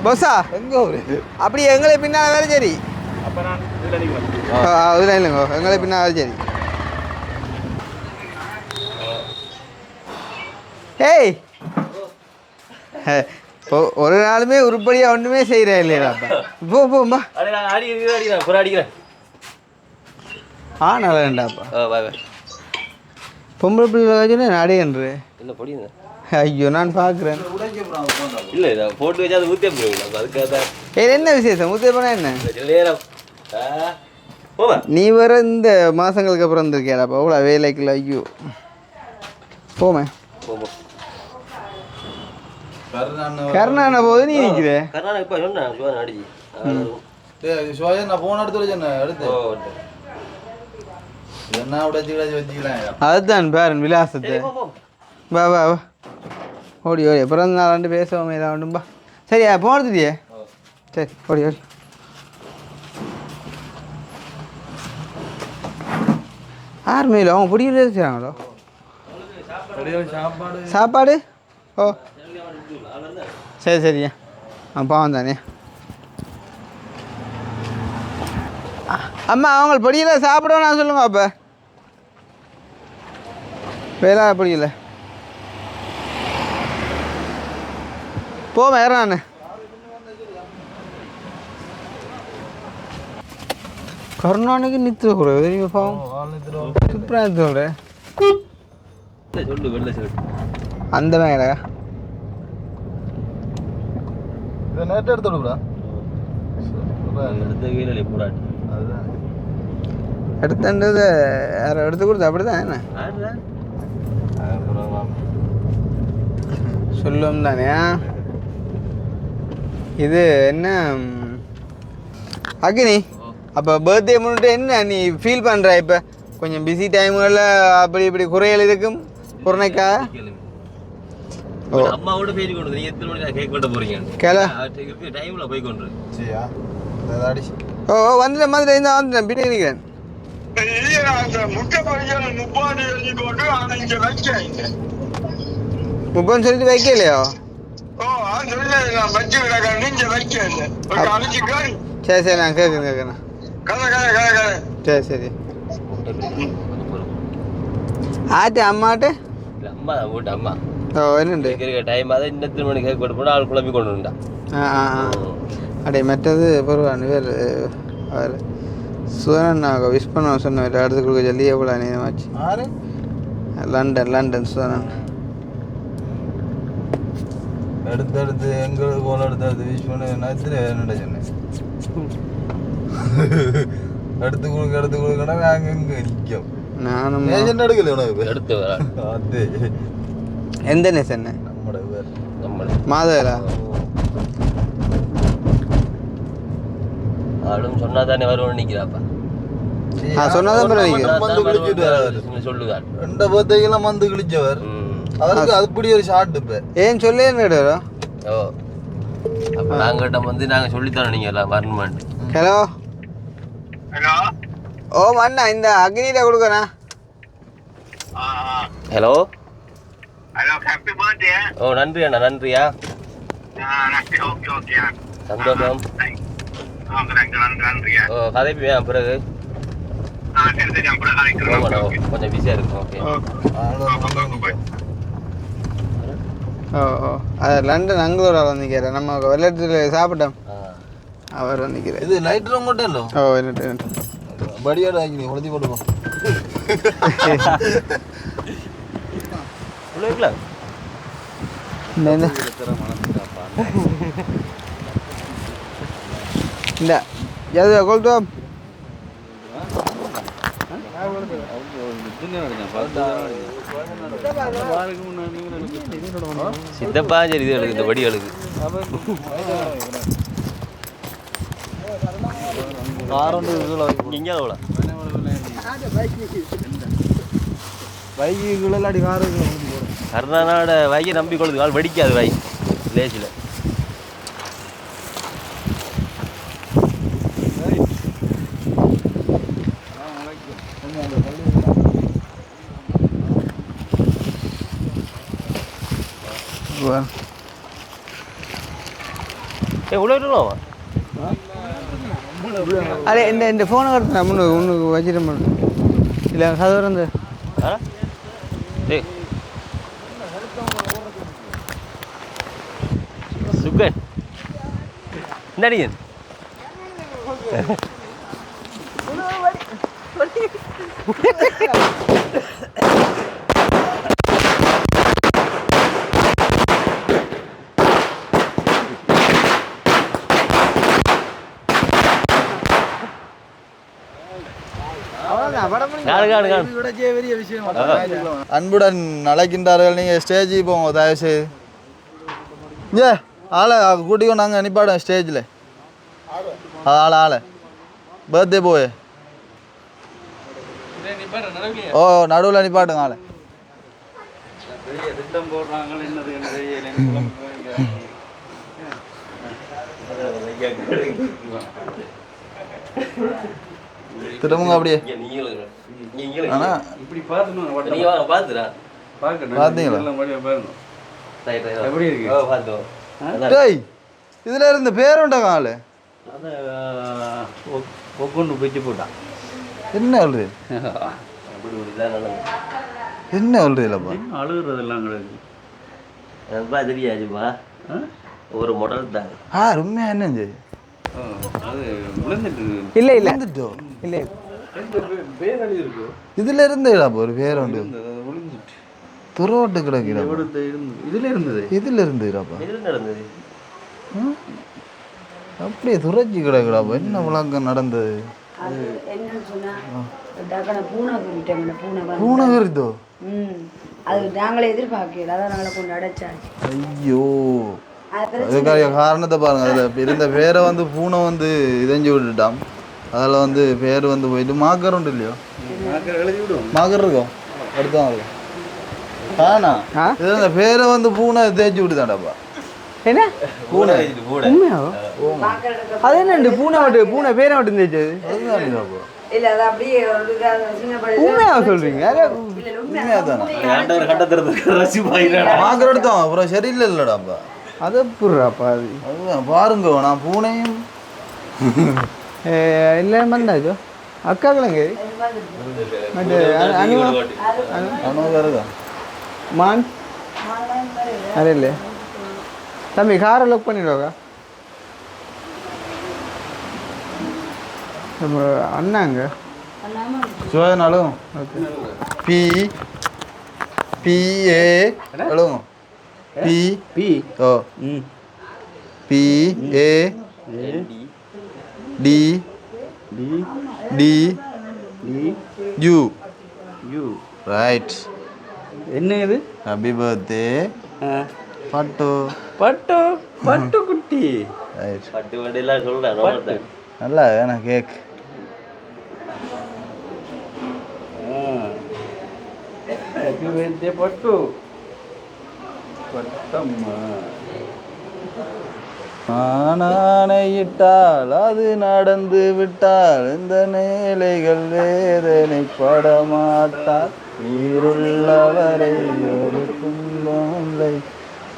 பஸ்ஸா எங்கே ஒரு அப்படி எங்களை பின்னால் வேறு சரி அப்போ நான் இதில் நிற்கிறேன் அதுதான் இல்லைங்க எங்களை பின்னால் வேறு சரி ஏய் ஒரு நாளுமே உருப்படியாக ஒன்றுமே செய்கிறேன் இல்லையாப்பா போம்பா அடிக்கிறேன் நல்லா வேண்டாப்பா பாய் பாய் பொம்பளை பிள்ளை வச்சுன்னா நடையன்று இல்லை பொடியுங்க ஐயோ நான் பார்க்குறேன் இல்லை நான் போட்டு வச்சா அது ஊற்றே போடுவீங்களா அதுக்காக தான் என்ன விசேஷம் ஊற்றப்பனா என்ன நேரம் போவா நீ வர இந்த மாதங்களுக்கு அப்புறம் இருந்திருக்கியாடாப்பா அவ்வளோ வேலைக்குள்ள ஐயோ போமே போவோம் கருணாண்ணா போது நீ நிற்கிற கர்நாடகா இப்போ சொன்னேன் அடிச்சு சோழன் நான் போன இடத்துல சொன்னேன் எடுத்து என்ன உடைச்சு வச்சுக்கிறேன் அதுதான் பாருன் விலாசத்தை வா வா வா ஓடி ஓடி பிறந்த நாளாண்டு பேசுவோம் ஏதாவண்டும்பா சரியா போனதுடியே சரி ஓடி ஓடி ஆறு மேலும் அவங்க பிடிக்கல செய்கிறாங்களோ சாப்பாடு ஓ சரி சரியா பாவம் தானே அம்மா அவங்க படிக்கல சாப்பிடுவோம் நான் சொல்லுங்க அப்போ வேலை படிக்கல போவேன் வேற நான் கருணாநிதி நிறுத்த கூட தெரியுமா பாவம் சூப்பராக நிறுத்த சொல்கிறேன் சொல்லு வெள்ள சொல்லு அந்த மேலே இதை நேற்று எடுத்து விடுறா எடுத்த வீரலை போராட்டி அதுதான் எடுத்துன்றது யாரை எடுத்து கொடுத்து அப்படி தான் என்ன சொல்லும் தானே இது என்ன அக்னி அப்போ பர்த்டே முன்னிட்டு என்ன நீ ஃபீல் பண்ணுற இப்போ கொஞ்சம் பிஸி டைம்களில் அப்படி இப்படி குறைகள் இருக்கும் குறைக்கா அம்மாவோட பேசி கொண்டு நீ எத்தனை மணிக்கு கேக் வெட்ட போறீங்க கேள டைம்ல போய் கொண்டு சரியா அடிச்சு ஓ வந்துட்டேன் வந்துட்டேன் இந்த வந்துட்டேன் வீட்டு இருக்கிறேன் முப்பது சொல்லிட்டு வைக்கலையோ சரி சரி நான் கேட்குறேன் சரி சரி ஆட்டு அம்மாட்டு அம்மா வீட்டு அம்மா ஓ என்னண்டு டைம் அதை இன்னெத்தனை மணிக்கு கேக் வெட்ட போனால் ஆள் குழம்பி கொண்டு வந்தா அடே மற்றது பரவாயில்ல வேறு அவர் சுதனன் நான் விஷ் பண்ண சொன்னேன் அடுத்து கொடுக்க சொல்லி எவ்வளோ நேரமாச்சு லண்டன் சுதனன் எடுத்து எங்களுக்கு போல எடுத்து விஷ் பண்ண நேரத்தில் என்னடா சொன்னேன் எடுத்து கொடுக்கடா அங்கே நிற்கும் நானும் ஏஜென்ட் எடுக்கல உனக்கு எடுத்து வர அது எந்த நேஸ் என்ன நம்மட பேர் மாதவரா ஆளும் சொன்னா தானே வருவோம்னு நிற்கிறாப்பா சொன்னதான் சொல்லுகார் ரெண்ட பர்த்டேக்கெல்லாம் வந்து கிழிச்சவர் அவருக்கு அப்படி ஒரு ஷார்ட் இப்போ ஏன் சொல்லி என்ன ஓ அப்போ நாங்கிட்ட வந்து நாங்கள் சொல்லித்தரோம் நீங்கள் எல்லாம் வரணுமான்ட்டு ஹலோ ஓ அண்ணா இந்த அக்னியில கொடுக்கண்ணா ஹலோ ஹலோ ஹாப்பி பர்த்டே ஓ நன்றி அண்ணா நன்றியா ஓகே சந்தோஷம் நன்றியா ஓ கதைப்பியா பிறகு சரி அப்புறம் கலைக்கிறோம் கொஞ்சம் பிஸியாக இருக்கும் ஓகே ஓ ஓ அது லண்டன் அங்கே ஒரு ஆள் வந்துக்கிறேன் நம்ம விளையாட்டுல சாப்பிட்டோம் அவர் வந்துக்கிறேன் இது லைட் ரூம் மட்டும் இல்லை ஓ என்ன படியோட ஆக்கி உடச்சி போட்டுப்போம் இந்த எது கொல்தோ சித்தப்பா சரி இது எழுது இந்த வடி எழுது இங்கே அவ்வளோ பைக்குகளெல்லாம் அடி காரு கர்நாடக வாங்கி நம்பி கொள்ளுது கால் வடிக்காது வாய் வில்லேஜில். உள்ள விட்டுருவாமா? அதே இந்த ஃபோனை வரது ஒன்று வச்சுட்டு மட்டும் இல்லை சதவரம் இந்த சுகன் நடிகன் அன்புடன் அழைக்கின்றார்கள். நீங்கள் ஸ்டேஜுக்கு போங்க தயவுசெய்து. ஏ ஆளை கூட்டிக்கோ, நாங்கள் அனுப்பாடோம் ஸ்டேஜில். ஆளை பர்த்டே போய் ஓ நடுவில் அனுப்பாட்டுங்க ஆளை. திரும்புங்க அப்படியே. இதுல இருந்து பேருண்டா ஆளு என்ன சொல்றது என்ன சொல்றதுலப்பா அழுகுறதெல்லாம் கிடையாது. தெரியாதுப்பா ஒரு மாடல் தான். ரொம்ப என்ன அது விழுந்துட்டு இல்லை இல்லை வந்துட்டோ இல்லை பேர் அழி இருக்கு. இதுல இருந்துடா ஒரு பேர் உண்டு விழுந்துட்டு துரோட்டு கிடக்குற இதுல இருந்தது. இதுல இருந்துடாப்பா எதில் நடந்தது? அப்படியே துறைச்சி கிடக்குறாப்பா. என்ன விளக்கம் நடந்தது? பூனை வருதோ? அது நாங்களே எதிர்பார்க்கல, அதான் நாங்களை கொண்டு அடைச்சாச்சு. ஐயோ அதுக்காக காரணத்தை பாருங்க. அதில் இருந்த பேரை வந்து பூனை வந்து இதஞ்சு விட்டுட்டான். அதில் வந்து பேர் வந்து போயிட்டு மாக்கர் உண்டு இல்லையோ? மாக்கர் இருக்கும் எடுத்தாங்க. ஆனா இது அந்த பேரை வந்து பூனை தேய்ச்சி விட்டுதான்டாப்பா. என்ன பூனை உண்மையாவோ? அது என்ன பூனை மட்டும் பூனை பேரை மட்டும் தேய்ச்சது? அதுதான் இல்ல அது அப்படியே ஒரு உண்மையாவ சொல்றீங்க? மாக்கர் எடுத்தோம் அப்புறம் சரியில்லை இல்லடாப்பா. அது புறாப்பா அது. அதுதான் பாருங்க. நான் பூனையும் இல்லை வந்தாச்சோ அக்காக்கலங்க அனுவா மான் அது இல்லை தம்பி காரை லாக் பண்ணிடுவாங்க. அண்ணாங்க சுவாதனாலும் பி பிஏ எழுதுங்க. B B O B A T T T U U right. என்ன இது? ஹாப்பி பர்த்டே பட்டு பட்டு பட்டு குட்டி. ரைட். பட்டு வண்டியெல்லாம் சொல்கிறேன். நல்லா வேணா கேக். ஹாப்பி பர்த்டே பட்டு. பட்டம்மா ஆணையிட்டால் அது நடந்து விட்டால் இந்த நேலைகள் வேதனைப்பட மாட்டார். நீருள்ளவரை ஒரு துன்பமில்லை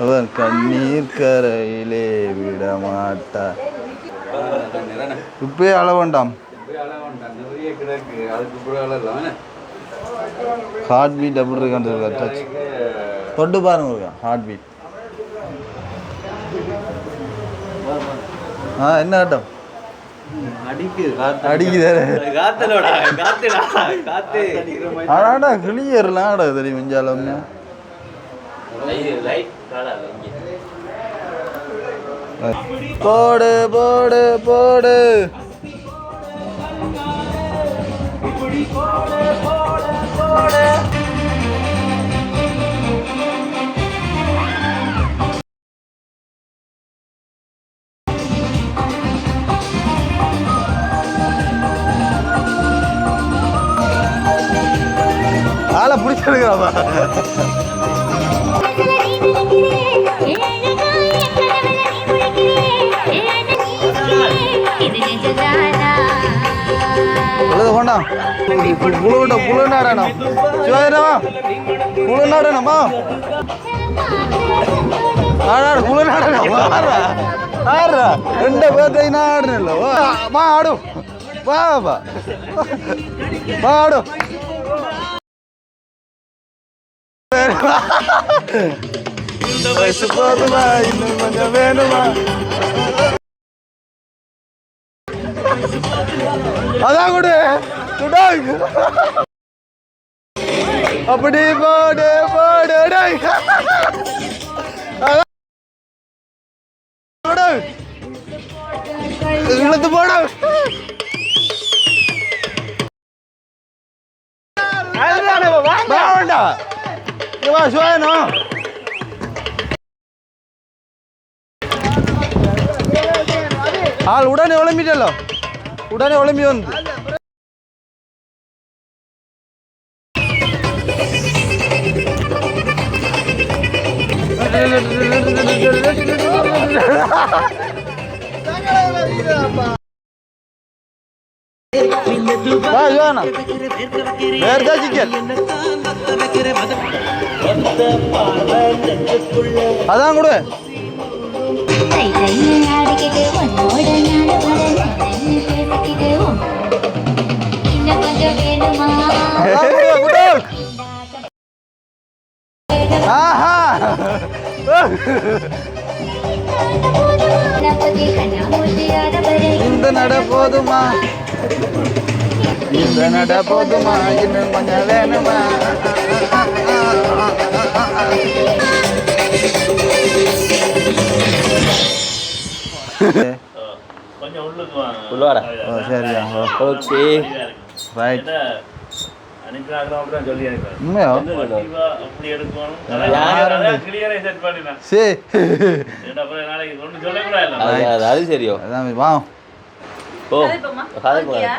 அவர் கண்ணீர் கரையிலே விட மாட்டார். இப்பயே அள வேண்டாம். நிறைய கிடக்கு. அதுக்கு கூட அழலாம். ஹார்ட் பீட் அப்படி இருக்கான்னு டச் தொட்டு பாருங்க இருக்கா ஹார்ட் பீட். என்ன ஆட்டம் ஆடாடா கிளியர்லாம் ஆட தெரியும் மிஞ்சாலும். போடு போடு போடு. ஆளை பிடிச்சிருக்காப்பா. வேண்டாம் புழு நாடணும் சிவாஜிராமா புழு நாடணுமா ஆடாடு புழு நாடணும் ஆடுறா 2 பேர்த்தை நான் ஆடுனல்ல வா ஆடும் வா வா வா ஆடும் போதுமா இன்னும் கொஞ்சம் வேணுமா அதான் கூட அப்படி போடு போடு இழுத்து போடு ஆள் உடனே ஒளிம்பிட்டല്ലോ உடனே ஒளிம்பி வந்து அதான் கொடு இந்த நட போதுமா இந்த நட போதுமா இன்னும் கொஞ்சம் வேணுமா கொஞ்சம் உள்ளுக்கு வாங்க. உள்ளார சரியா ஓகே ரைட் அனுப்பினாங்க அப்படிதான் சொல்லி அனுப்பினாங்க. உண்மையா அப்படி எடுக்கணும். கிளியரா செட் பண்ணினா. சரி அப்புறம் நாளைக்கு ஒன்றும் சொல்லக்கூடாது. அது சரியோ அதான் வா ஓ கதைப்போமா? கதைப்போம். ஓகேயா?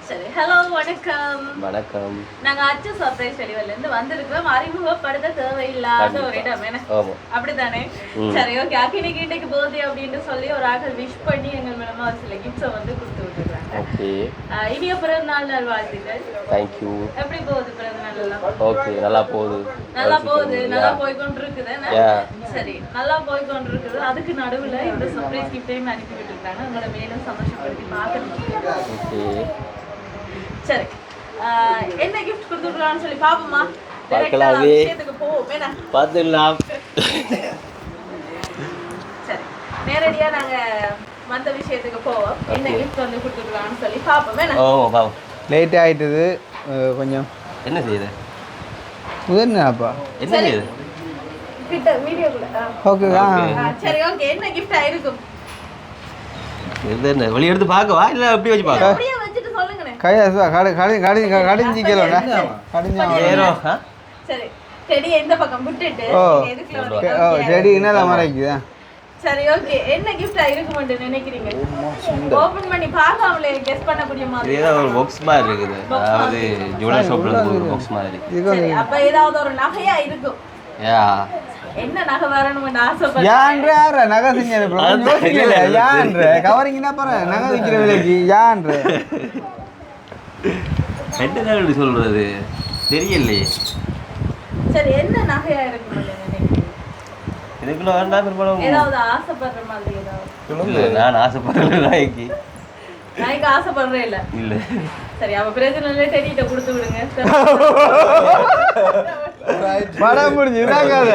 சரி ஹலோ வணக்கம். வணக்கம். நாங்க அச்சு சர்ப்ரைஸ் டெலிவரில இருந்து வந்திருக்கோம். அறிமுகப்படுத்த தேவையில்லாத ஒரு இடம் என்ன ஆமா அப்படித்தானே? சரி ஓகே. அக்கினிக்கு இன்னைக்கு பர்த்டே அப்படின்னு சொல்லி ஒரு ஆக்கள் விஷ் பண்ணி எங்கள் மூலமா ஒரு சில கிஃப்ட்ஸை வந்து கொடுத்து விட்டுருக்காங்க. ஓகே இனிய பிறந்த நாள் நல்வாழ்த்துக்கள். Thank you. எப்படி போகுது பிறந்த நாள் எல்லாம்? ஓகே நல்லா போகுது. நல்லா போகுது. நல்லா போய் கொண்டிருக்குது. சரி நல்லா போய் கொண்டிருக்குது. அதுக்கு நடுவுல இந்த சர்ப்ரைஸ் கிஃப்டையும் அனுப்பி விட்டுருக்காங்க. உங்களை மேலும் சந்தோஷப்படுத்தி பார்க்கணும். ஓகே சரி என்ன கிஃப்ட் கொடுத்துருக்கான்னு சொல்லி பாப்போமா? பார்க்கலாமே. விஷயத்துக்கு போவோம் என்ன? பார்த்துடலாம். சரி நேரடியா நாங்க வந்த விஷயத்துக்கு போவோம். என்ன கிஃப்ட் வந்து கொடுத்துருக்கான்னு சொல்லி பாப்போம் என்ன? ஓ பாவம் லேட் ஆயிட்டுது கொஞ்சம் என்ன செய்யுது என்னப்பா என்ன செய்யுது கிட்ட வீடியோ கூட ஓகே சரி ஓகே என்ன கிஃப்ட் ஆயிருக்கும்? இது என்ன வெளிய எடுத்து பார்க்கவா இல்ல அப்படி வச்சு பார்க்க அப்படியே வச்சிட்டு சொல்லுங்கண்ணே. கடிஞ்சிக்கலோண்ணா ஏறோ சரி செடி எந்த பக்கம் விட்டுட்டு ஓ எதுக்குள்ள வந்து ஓ செடி என்ன மறைக்குதா சரி ஓகே என்ன கிஃப்ட் ஆயிருக்கும்னு நினைக்கிறீங்க? ஓபன் பண்ணி பார்க்காமலே கெஸ் பண்ணக்கூடிய மாதிரி இது ஏதோ ஒரு பாக்ஸ் மாதிரி இருக்குது. அதாவது ஜுவல்லரி ஷாப்ல இருந்து ஒரு பாக்ஸ் மாதிரி. சரி அப்ப ஏதாவது ஒரு நகையா இருக்கும். யா என்ன நகை வரணும்னு ஆசைப்படுறீங்க? யான்ற நகை செஞ்ச யான்ற கவரிங்கன்னா பாரு நகை விற்கிற விலைக்கு யான்ற என்ன சொல்றது தெரியலையே. சரி என்ன நகையா இருக்கும்னு நினைக்கிறீங்க? இதுக்குள்ள வேண்டாம் பெரும்பாலும் ஏதாவது ஆசைப்படுற மாதிரி ஏதாவது? இல்ல நான் ஆசைப்படல நாய்க்கு. நாய்க்கு ஆசைப்படுறே இல்ல. இல்ல சரி அப்ப பிரச்சனை இல்லை டெடிட்ட கொடுத்து விடுங்க. படம் முடிஞ்சு இதாக்காத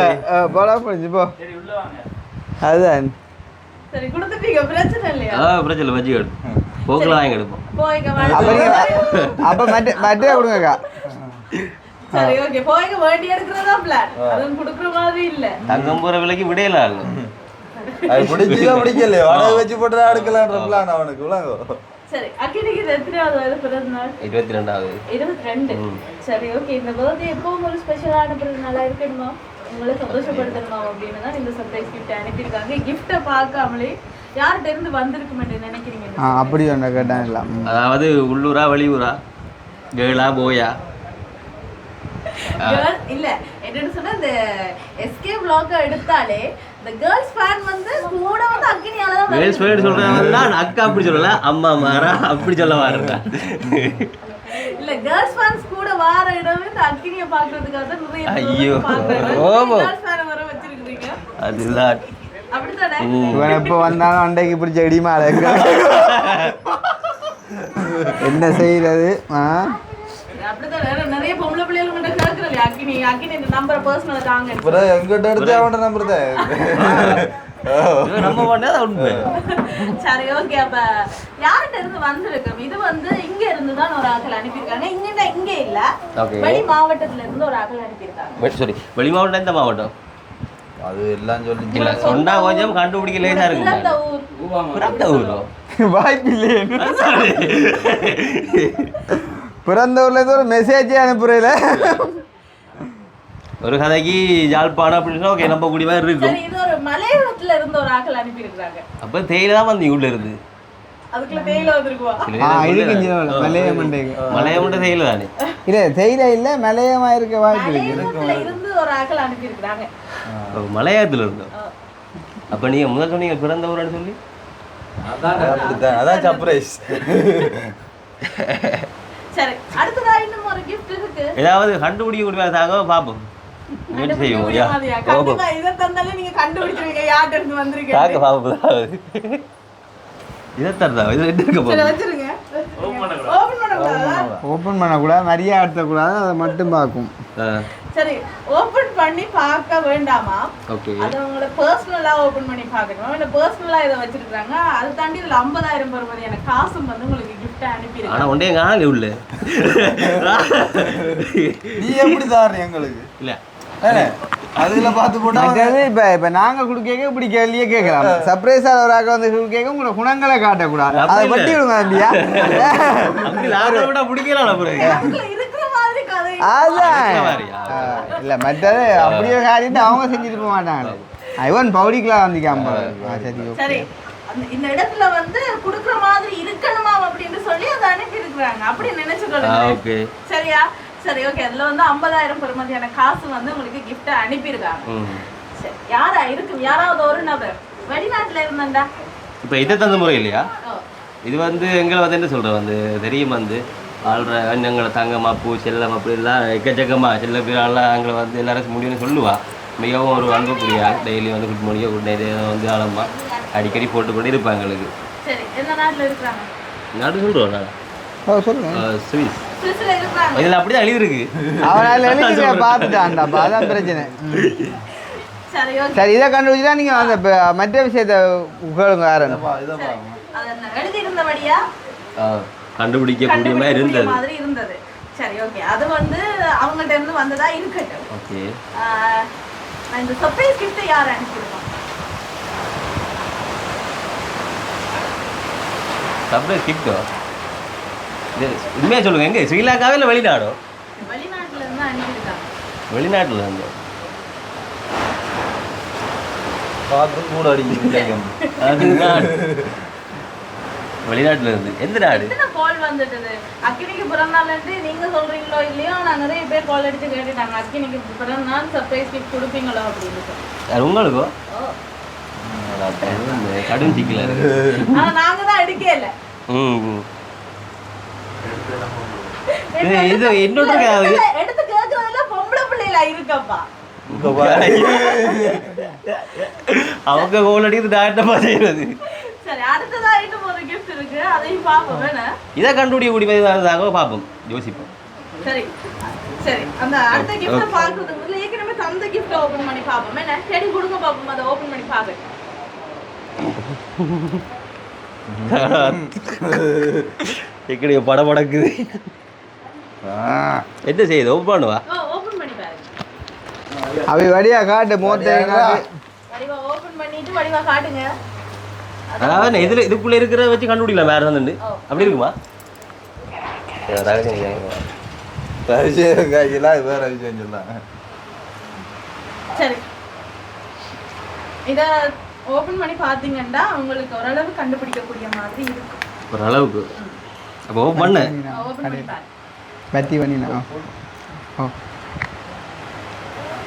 படம் முடிஞ்சு போ அதுதான் சரி கொடுத்துட்டீங்க பிரச்சனை இல்லையா? பிரச்சனை வச்சு எடுப்போம் போக்கெல்லாம் வாங்கி எடுப்போம். போய்க்க அப்ப மட்டே கொடுங்கக்கா. சரி ஓகே போய்க்க வேண்டி எடுக்கிறதா பிளான். அதுவும் கொடுக்குற மாதிரி இல்ல. தங்கம் போற விலைக்கு விடையலாம் இல்ல. அது பிடிச்சதா பிடிக்கலையே வடை வச்சு போட்டு அடுக்கலான்ற பிளான் அவனுக்கு விளங்கும். சரி அக்கினிக்கு எத்தனாவது வயது பிறந்த நாள்? 22வது. 22. சரி ஓகே இந்த பர்த்டே எப்பவும் ஒரு ஸ்பெஷலான பிறந்த நாளா இருக்கணுமா? உங்களை சந்தோஷப்படுத்தணுமா அப்படின்னு தான் இந்த சர்ப்ரைஸ் கிஃப்ட் அனுப்பியிருக்காங்க. கிஃப்ட்டை பார்க்காமலே யார்கிட்ட இருந்து வந்திருக்குமென்று நினைக்கிறீங்க? அப்படி ஒன்று கேட்டான் இல்லை. அதாவது உள்ளூரா வெளியூரா கேர்ளா போயா? இல்ல என்னன்னு சொன்னா இந்த எஸ்கே vlog எடுத்தாலே இந்த கேர்ள்ஸ் ஃபேன் வந்து கூட வந்து அக்கினியால தான் கேர்ள்ஸ் ஃபேன் சொல்றேன் நான் அக்கா அப்படி சொல்லல அம்மா மாரா அப்படி சொல்ல வரேன். இல்ல கேர்ள்ஸ் ஃபேன்ஸ் கூட வார இடமே இந்த அக்கினியை பாக்குறதுக்காக தான் நிறைய ஐயோ. கேர்ள்ஸ் ஃபேன் வர வச்சிருக்கீங்க அதுதான் அப்படித்தானே இவன் எப்போ வந்தாலும் அண்டைக்கு பிடிச்ச இடிமாலை என்ன செய்யறது? அப்படித்தானே நிறைய பொம்பளை பிள்ளைகள் மட்டும் கேட்கறது அக்கினி அக்கினி இந்த நம்பரை பர்சனல் தாங்க அப்புறம் எங்கிட்ட எடுத்து அவன் நம்பர் தான் நம்ம பண்ணாத உண்மை. சரி ஓகே அப்ப யார்கிட்ட இருந்து வந்திருக்கு இது வந்து இங்க இருந்து தான் ஒரு ஆட்கள் அனுப்பியிருக்காங்க இங்க இல்ல Okay. வெளி மாவட்டத்துல இருந்து ஒரு ஆட்கள் அனுப்பியிருக்காங்க சரி வெளி மாவட்டம் எந்த மாவட்டம்? அது எல்லாம் சொல்லி இல்ல சொன்னா கொஞ்சம் கண்டுபிடிக்க லேசா பிறந்த இருக்கு. ஊர் பிறந்த ஊரோ? வாய்ப்பு இல்லையே. பிறந்த ஊர்ல இருந்து ஒரு மெசேஜே அனுப்புறதுல ஒரு கதைக்கு யாழ்ப்பாணம் அப்படின்னு ஓகே நம்ம கூடிய மாதிரி இருக்கும். சரி இது ஒரு மலையாளத்துல இருந்து ஒரு ஆட்கள் அனுப்பியிருக்காங்க அப்ப தேயிலை தான் வந்து உள்ள இருந்து அதுக்குள்ள தேயில வந்திருக்குவா மலையமுண்ட தேயிலை தானே. இல்ல தேயிலை இல்ல மலையமா இருக்க வாய்ப்பு இருக்கு. மலையாளத்துல இருந்து ஒரு ஆட்கள் அனுப்பியிருக்காங்க மலையாளத்துல இருந்தோம். அப்ப நீங்க முதல் சொன்னீங்க பிறந்த ஊர்னு சொல்லி அப்படித்தான் அதான் சர்ப்ரைஸ். சரி அடுத்ததா இன்னும் ஒரு gift இருக்கு ஏதாவது கண்டுபிடிக்க முடியாத தாங்க பாப்போம். முயற்சி செய்வோம். யா கண்டிப்பா இதை தந்தாலே நீங்க கண்டுபிடிச்சிருவீங்க யார்கிட்ட இருந்து வந்திருக்கீங்க தாக்க பாப்போம். இதை தரதா இது ரெண்டு இருக்க சரி போகுது. வச்சிருங்க Open பண்ணக்கூடாது. ஓபன் பண்ணக்கூடாதா ஓப்பன் பண்ணக்கூடாது, நிறைய ஆடக்கூடாது, அதை மட்டும் பார்க்கும். சரி ஓபன் பண்ணி பார்க்க வேண்டாமா? ஓகே அது உங்களோட பர்சனலா ஓபன் பண்ணி பார்க்கணும். இல்ல பர்சனலா இதை வச்சிருக்காங்க. அது தாண்டி இதுல 50,000 பெறுமதியான காசும் வந்து உங்களுக்கு gift அனுப்பியிருக்காங்க. ஆனா ஒன்றே எங்க ஆளு உள்ள நீ எப்படி தாரு எங்களுக்கு இல்ல அதுல பார்த்து போட்டா மற்றது இப்ப நாங்க குடுக்க இப்படி கேள்வியே கேட்கலாம். சர்ப்ரைஸா ஒரு ஆக வந்து கேட்க உங்களோட குணங்களை காட்டக்கூடாது, அதை பட்டி விடுங்க இல்லையா? அப்படி லாபத்தை விட பிடிக்கலாம் பிறகு அதுல இருக்கிற மாதிரி கதை அதான் இல்ல மற்றது அப்படியே காரியத்தை அவங்க செஞ்சுட்டு போக மாட்டாங்க. ஐவன் பவுடிக்கலாம் வந்திக்காம சரி சரி இந்த இடத்துல வந்து குடுக்குற மாதிரி இருக்கணுமா அப்படின்னு சொல்லி அதை அனுப்பி இருக்கிறாங்க. அப்படி நினைச்சுக்கொள்ளுங்க. ஓகே சரியா? சரி ஓகே அதுல வந்து 50,000 பெறுமதியான காசு வந்து உங்களுக்கு gift அனுப்பியிருக்காங்க. சரி யாரா இருக்கும்? யாராவது ஒரு நபர் வெளிநாட்டுல இருந்தாண்டா இப்போ இதை தந்த முறை இல்லையா? இது வந்து எங்களை வந்து என்ன சொல்கிறேன் வந்து தெரியும் வந்து ஆள்ற எங்களை தங்கம்மா பூ செல்லம் அப்படி எல்லாம் எக்கச்சக்கமாக செல்ல பேரெல்லாம் எங்களை வந்து எல்லாரும் முடியும்னு சொல்லுவா. மிகவும் ஒரு அன்புக்குரியா டெய்லி வந்து குட் மார்னிங் குட் நைட் வந்து ஆளம்மா அடிக்கடி போட்டு கொண்டு இருப்பாங்க எங்களுக்கு. சரி எந்த நாட்டுல இருக்கிறாங்க? நாட்டு சொல்கிறோம் நான் சொல்லுங்க. சுவிஸ் சுவிஸ்ல இருக்கிறாங்க. இதில் அப்படி தான் எழுதிருக்கு. அவனால எழுதி பார்த்துட்டான்டாப்பா, அதான் பிரச்சனை. சரி ஓகே சரி இதை கண்டுபிடிச்சா நீங்க அந்த மற்ற விஷயத்த கேளுங்க. யாருன்னு அது எழுதி இருந்தபடியா கண்டுபிடிக்கக்கூடிய மாதிரி இருந்தது. மாதிரி இருந்தது. சரி ஓகே அது வந்து அவங்கள்ட்ட இருந்து வந்ததா இருக்கட்டும். ஓகே நான் இந்த சர்ப்ரைஸ் gift யார் அனுப்பியிருக்கோம்? சர்ப்ரைஸ் கிஃப்டோ? இது உண்மையாக சொல்லுங்கள், எங்கே ஸ்ரீலங்காவே இல்லை வெளிநாடோ? வெளிநாட்டுல இருந்து அனுப்பியிருக்காங்க. வெளிநாட்டில் இருந்து பார்த்து கூட அடிக்க அதுதான் வெளிநாட்டில் இருந்து எந்த நாடு? எத்தனை கால் வந்துட்டது? அக்கினிக்கு பிறந்தாலேருந்து நீங்க சொல்றீங்களோ இல்லையோ நான் நிறைய பேர் கால் அடிச்சு கேட்டுட்டாங்க அக்கினிக்கு பிறந்தால் சர்ப்ரைஸ் கிஃப்ட் கொடுப்பீங்களோ அப்படின்னு சொல்லி. அது உங்களுக்கோ? கடும் சிக்கல ஆனா நாங்க தான் எடுக்கல. இது இன்னொரு எடுத்து கேட்கறதுல பொம்பளை பிள்ளைல இருக்கப்பா. அவங்க கோல் அடிக்கிறது டாக்டமா செய்யறது. சரி அடுத்ததா இன்னும் ஒரு gift இருக்கு, அதையும் பாப்போம் வேணா. இதை கண்டுபிடிக்க முடியாத பார்ப்போம், யோசிப்போம். சரி சரி அந்த அடுத்த gift பார்க்கறதுக்கு முதல்ல ஏற்கனவே தந்த gift ஓபன் பண்ணி பாப்போம். வேணா தேடி கொடுங்க பாப்போம், அதை ஓபன் பண்ணி பாப்போம். எக்கடி படபடக்குது. என்ன செய்யுது? ஓப்பன் பண்ணுவா. ஓபன் பண்ணி பாருங்க. அவை வடியா காட்டு மோட்டை வடிவா ஓபன் பண்ணிட்டு வடிவா காட்டுங்க. அதாவது இதுல இதுக்குள்ள இருக்கிறத வச்சு கண்டுபிடிக்கலாம் வேற வந்து அப்படி இருக்குமா? வேற விஷயம் சொல்லலாம். சரி இத ஓபன் பண்ணி பாத்தீங்கன்னா உங்களுக்கு ஓரளவு கண்டுபிடிக்கக்கூடிய மாதிரி இருக்கும். ஓரளவுக்கு. அப்போ ஓபன் பண்ணு. ஓபன் பண்ணி பாருங்க. பத்தி பண்ணினா ஓ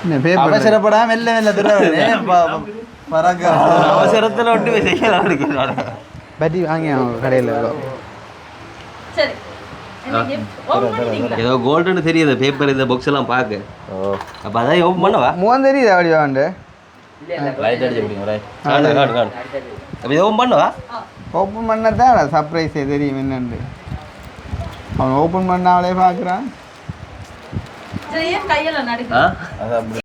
என்ன பேப்பர் அவசரப்படாம மெல்ல மெல்ல திருவே பரங்க அவசரத்துல ஒட்டு செய்யலாம். பத்தி வாங்கி கடையில். சரி என்ன gift? open பண்ணிட்டீங்களா? ஏதோ கோல்டுன்னு தெரியுது பேப்பர் இந்த பாக்ஸ் எல்லாம் பார்க்க. ஓ அப்போ அதான் ஓப்பன் பண்ணவா? முகம் தெரியுது அப்படி வாண்டு லைட் அடிச்சு விடுங்க ரைட். காடு காடு காடு. அப்போ இதை ஓப்பன் பண்ணவா? ஓப்பன் பண்ணதான் சர்ப்ரைஸே தெரியும் என்னண்டு. அவன் ஓப்பன் பண்ணாமலே பார்க்குறான். சரி, ஏன் கையில நடுக்கு? ஆ அது அப்படி